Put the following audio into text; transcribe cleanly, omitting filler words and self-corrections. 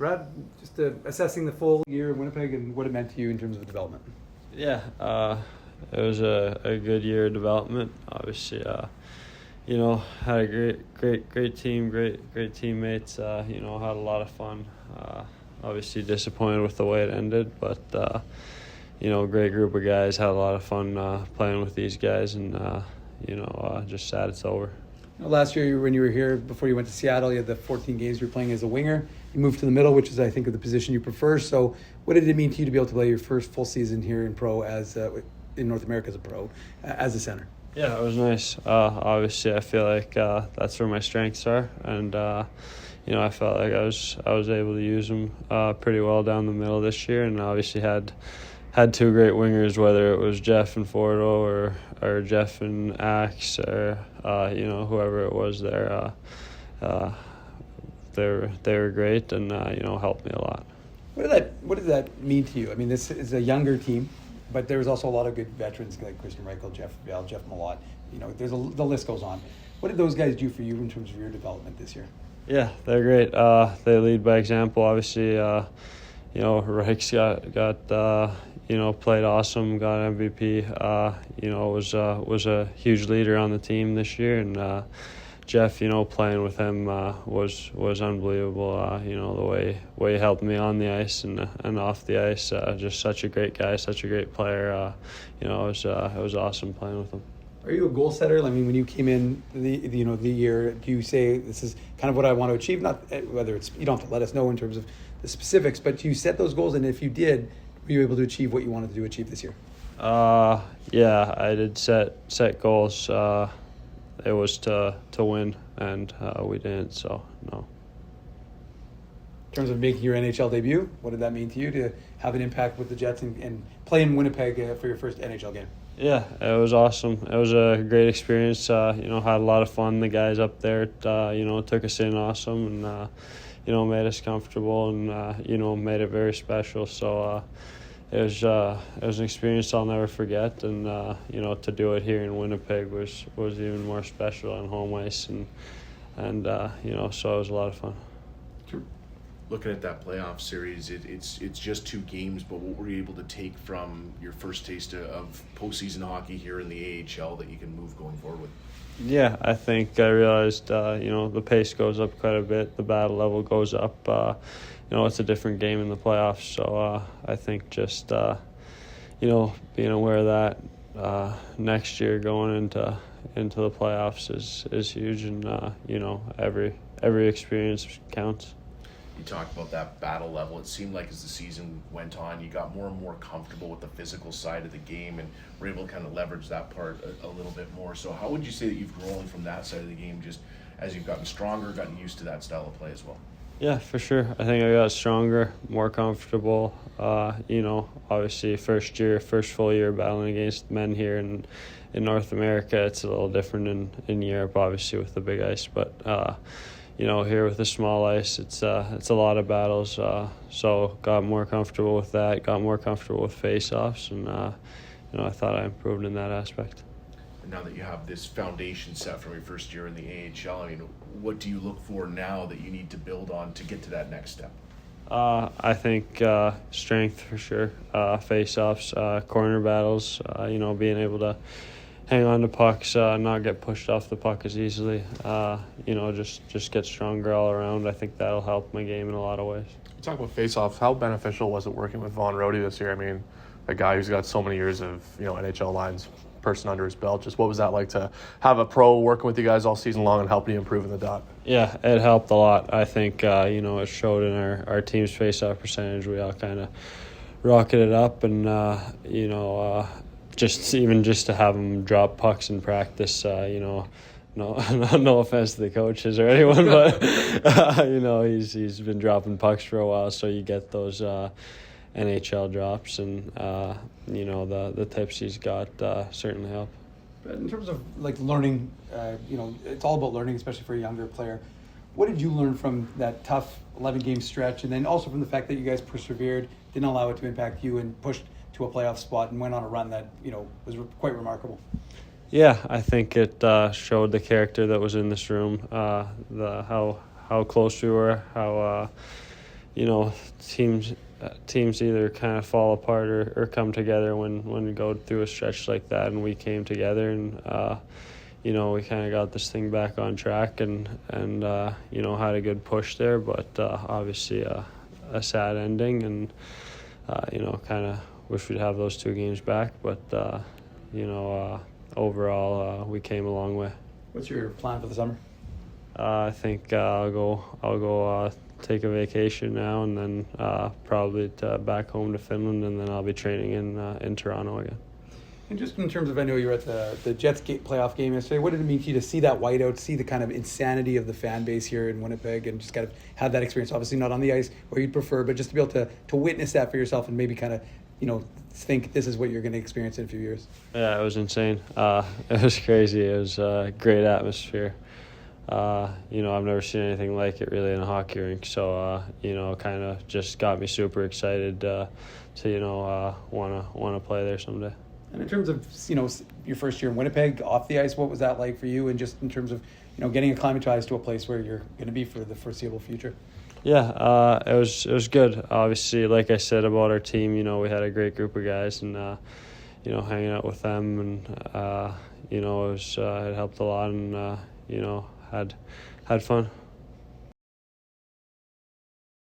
Brad, just assessing the full year in Winnipeg and what it meant to you in terms of development. Yeah, it was a good year of development. Obviously, had a great team, great teammates. Had a lot of fun. Obviously disappointed with the way it ended, but great group of guys. Had a lot of fun playing with these guys, and just sad it's over. Last year, when you were here, before you went to Seattle, you had the 14 games you were playing as a winger. You moved to the middle, which is, I think, the position you prefer. So what did it mean to you to be able to play your first full season here in pro in North America as a pro, as a center? Yeah, it was nice. Obviously, I feel like that's where my strengths are, and I felt like I was able to use them pretty well down the middle this year, and obviously had two great wingers, whether it was Jeff and Fordo or Jeff and Axe or whoever it was there. They were great and helped me a lot. What does that mean to you? I mean, this is a younger team, but there's also a lot of good veterans like Christian Reichel, Jeff Bell, Jeff Malott. The list goes on. What did those guys do for you in terms of your development this year? Yeah, they're great. They lead by example. Obviously, Reich's got played awesome, got MVP. Was a huge leader on the team this year, and Jeff, playing with him was unbelievable. The way he helped me on the ice and off the ice. Just such a great guy, such a great player. It was awesome playing with him. Are you a goal setter? I mean, when you came in the year, do you say this is kind of what I want to achieve? Not whether it's, you don't have to let us know in terms of the specifics, but do you set those goals? And if you did, were you able to achieve what you wanted to achieve this year? Yeah, I did set goals. It was to win, and we didn't. So no. In terms of making your NHL debut, what did that mean to you to have an impact with the Jets and play in Winnipeg for your first NHL game? Yeah, it was awesome. It was a great experience. Had a lot of fun. The guys up there, took us in awesome and, made us comfortable and, made it very special. So it was an experience I'll never forget. And, to do it here in Winnipeg was even more special on home ice. And so it was a lot of fun. Looking at that playoff series, it's just 2 games, but what were you able to take from your first taste of postseason hockey here in the AHL that you can move going forward with? Yeah, I think I realized, the pace goes up quite a bit, the battle level goes up. It's a different game in the playoffs, so I think just, being aware of that next year going into the playoffs is huge, and, every experience counts. You talked about that battle level. It seemed like as the season went on, you got more and more comfortable with the physical side of the game and were able to kind of leverage that part a little bit more. So how would you say that you've grown from that side of the game just as you've gotten stronger, gotten used to that style of play as well? Yeah, for sure. I think I got stronger, more comfortable. Obviously first full year battling against men here in North America. It's a little different in Europe, obviously, with the big ice. But, here with the small ice, it's a lot of battles. So got more comfortable with that, got more comfortable with face-offs, and, I thought I improved in that aspect. And now that you have this foundation set from your first year in the AHL, what do you look for now that you need to build on to get to that next step? I think strength for sure, face-offs, corner battles, being able to hang on to pucks, not get pushed off the puck as easily, just get stronger all around. I think that'll help my game in a lot of ways. You talk about face-offs. How beneficial was it working with Von Rody this year? I mean, a guy who's got so many years of NHL lines person under his belt. Just what was that like to have a pro working with you guys all season long and helping you improve in the dot? Yeah, it helped a lot. I think, it showed in our team's face-off percentage. We all kind of rocketed it up, and, just to have him drop pucks in practice, no offense to the coaches or anyone, but, he's been dropping pucks for a while, so you get those NHL drops, and, the tips he's got certainly help. But in terms of learning, it's all about learning, especially for a younger player. What did you learn from that tough 11-game stretch, and then also from the fact that you guys persevered, didn't allow it to impact you, and pushed to a playoff spot and went on a run that was quite remarkable? Yeah, I think it showed the character that was in this room, how close we were, how teams either kind of fall apart or come together when we go through a stretch like that, and we came together and we kind of got this thing back on track and had a good push there, but obviously a sad ending, and kind of wish we'd have those 2 games back, but overall we came a long way. What's your plan for the summer? I think I'll go take a vacation now, and then probably back home to Finland, and then I'll be training in Toronto again. And just in terms of, I know you were at the Jets playoff game yesterday. What did it mean to you to see that whiteout, see the kind of insanity of the fan base here in Winnipeg, and just kind of have that experience? Obviously not on the ice where you'd prefer, but just to be able to witness that for yourself and maybe kind of think this is what you're going to experience in a few years. Yeah, it was insane. It was crazy. It was a great atmosphere. I've never seen anything like it really in a hockey rink. So, kind of just got me super excited to want to play there someday. And in terms of, your first year in Winnipeg off the ice, what was that like for you? And just in terms of, getting acclimatized to a place where you're going to be for the foreseeable future? Yeah, it was good. Obviously, like I said about our team, we had a great group of guys, and hanging out with them, and it helped a lot, and had fun.